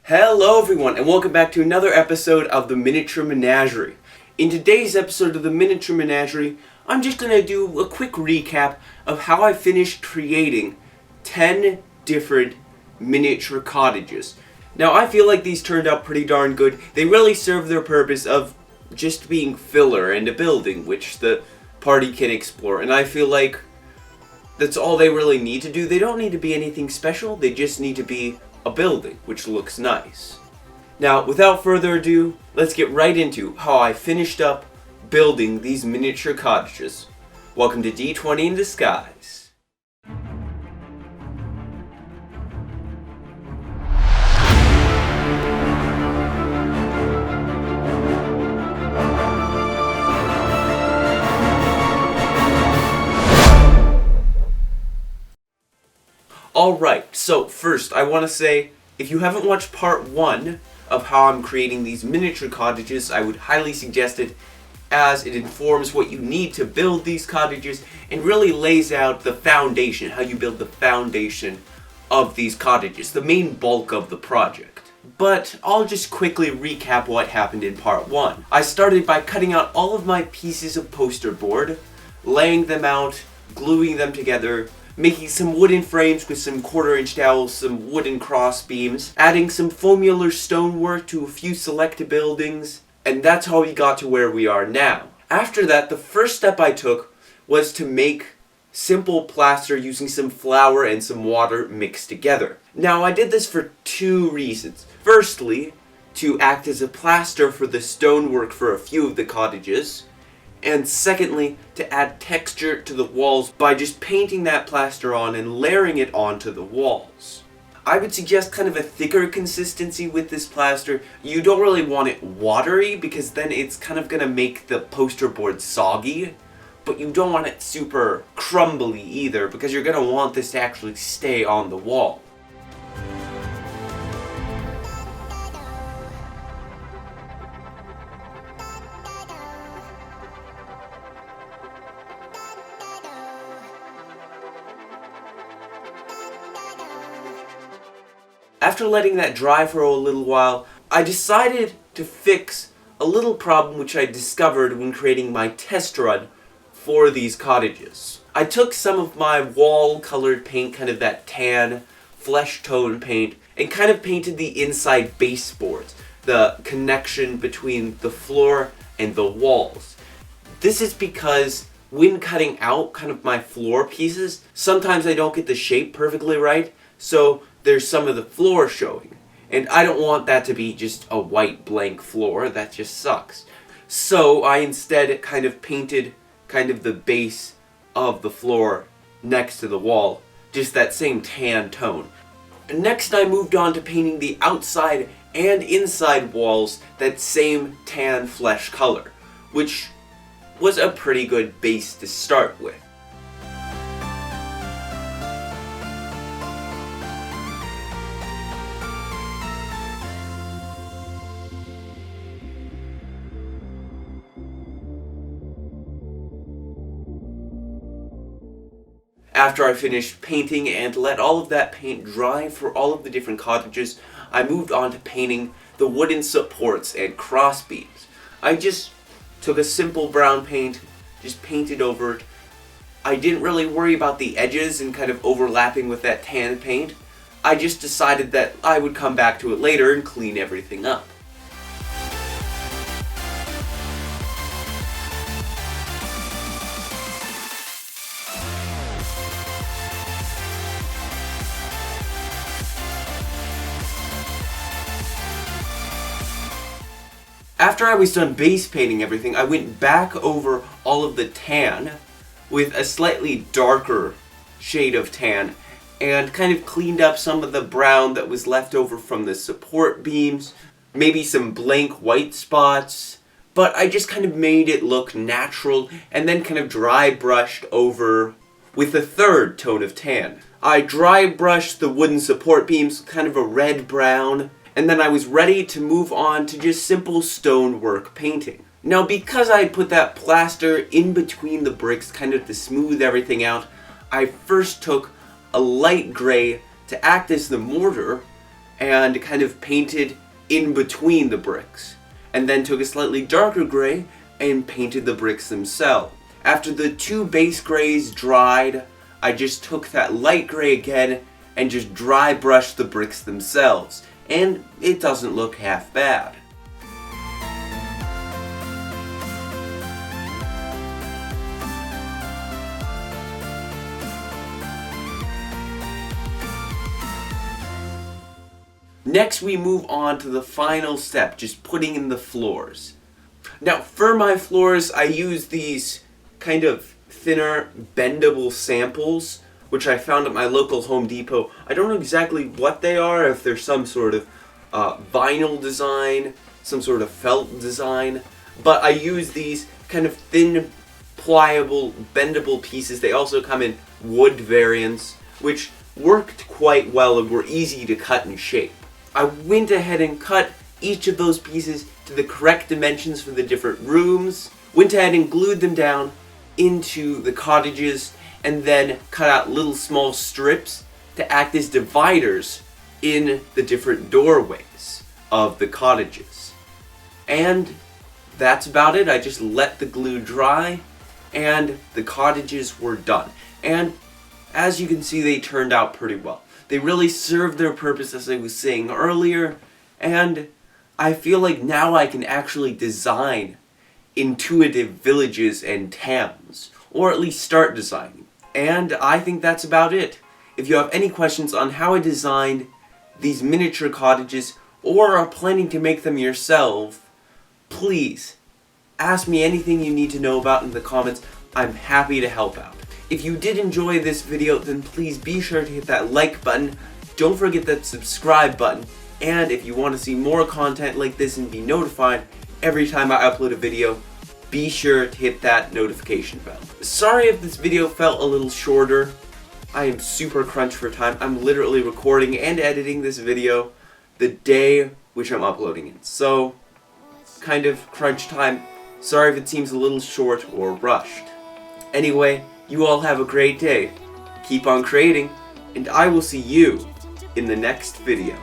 Hello everyone, and welcome back to another episode of the Miniature Menagerie. In today's episode of the Miniature Menagerie, I'm just going to do a quick recap of how I finished creating 10 different miniature cottages. Now, I feel like these turned out pretty darn good. They really serve their purpose of just being filler and a building, which the party can explore, and I feel like that's all they really need to do. They don't need to be anything special, they just need to be a building, which looks nice. Now, without further ado, let's get right into how I finished up building these miniature cottages. Welcome to D20 in Disguise. Alright, so first I want to say, if you haven't watched part 1 of how I'm creating these miniature cottages, I would highly suggest it, as it informs what you need to build these cottages and really lays out the foundation, how you build the foundation of these cottages, the main bulk of the project. But I'll just quickly recap what happened in part 1. I started by cutting out all of my pieces of poster board, laying them out, gluing them together, making some wooden frames with some 1/4-inch dowels, some wooden cross beams, adding some foamular stonework to a few select buildings, and that's how we got to where we are now. After that, the first step I took was to make simple plaster using some flour and some water mixed together. Now, I did this for 2 reasons. Firstly, to act as a plaster for the stonework for a few of the cottages, and secondly, to add texture to the walls by just painting that plaster on and layering it onto the walls. I would suggest kind of a thicker consistency with this plaster. You don't really want it watery because then it's kind of going to make the poster board soggy, but you don't want it super crumbly either because you're going to want this to actually stay on the wall. After letting that dry for a little while, I decided to fix a little problem which I discovered when creating my test run for these cottages. I took some of my wall-colored paint, kind of that tan, flesh tone paint, and kind of painted the inside baseboards, the connection between the floor and the walls. This is because when cutting out kind of my floor pieces, sometimes I don't get the shape perfectly right, so there's some of the floor showing. And I don't want that to be just a white blank floor, that just sucks. So I instead kind of painted kind of the base of the floor next to the wall, just that same tan tone. Next I moved on to painting the outside and inside walls that same tan flesh color, which was a pretty good base to start with. After I finished painting and let all of that paint dry for all of the different cottages, I moved on to painting the wooden supports and cross beams. I just took a simple brown paint, just painted over it. I didn't really worry about the edges and kind of overlapping with that tan paint. I just decided that I would come back to it later and clean everything up. After I was done base painting everything, I went back over all of the tan with a slightly darker shade of tan and kind of cleaned up some of the brown that was left over from the support beams, maybe some blank white spots, but I just kind of made it look natural and then kind of dry brushed over with a third tone of tan. I dry brushed the wooden support beams, kind of a red brown, and then I was ready to move on to just simple stonework painting. Now, because I put that plaster in between the bricks kind of to smooth everything out, I first took a light gray to act as the mortar and kind of painted in between the bricks, and then took a slightly darker gray and painted the bricks themselves. After the two base grays dried, I just took that light gray again and just dry brushed the bricks themselves, and it doesn't look half bad. Next we move on to the final step, just putting in the floors. Now for my floors I use these kind of thinner bendable samples which I found at my local Home Depot. I don't know exactly what they are, if they're some sort of vinyl design, some sort of felt design, but I use these kind of thin, pliable, bendable pieces. They also come in wood variants, which worked quite well and were easy to cut and shape. I went ahead and cut each of those pieces to the correct dimensions for the different rooms, went ahead and glued them down into the cottages, and then cut out little small strips to act as dividers in the different doorways of the cottages. And that's about it. I just let the glue dry and the cottages were done. And as you can see, they turned out pretty well. They really served their purpose, as I was saying earlier, and I feel like now I can actually design intuitive villages and towns, or at least start designing. And I think that's about it. If you have any questions on how I designed these miniature cottages, or are planning to make them yourself, please ask me anything you need to know about in the comments. I'm happy to help out. If you did enjoy this video, then please be sure to hit that like button. Don't forget that subscribe button. And if you want to see more content like this and be notified every time I upload a video, be sure to hit that notification bell. Sorry if this video felt a little shorter. I am super crunched for time. I'm literally recording and editing this video the day which I'm uploading it. So, kind of crunch time. Sorry if it seems a little short or rushed. Anyway, you all have a great day, keep on creating, and I will see you in the next video.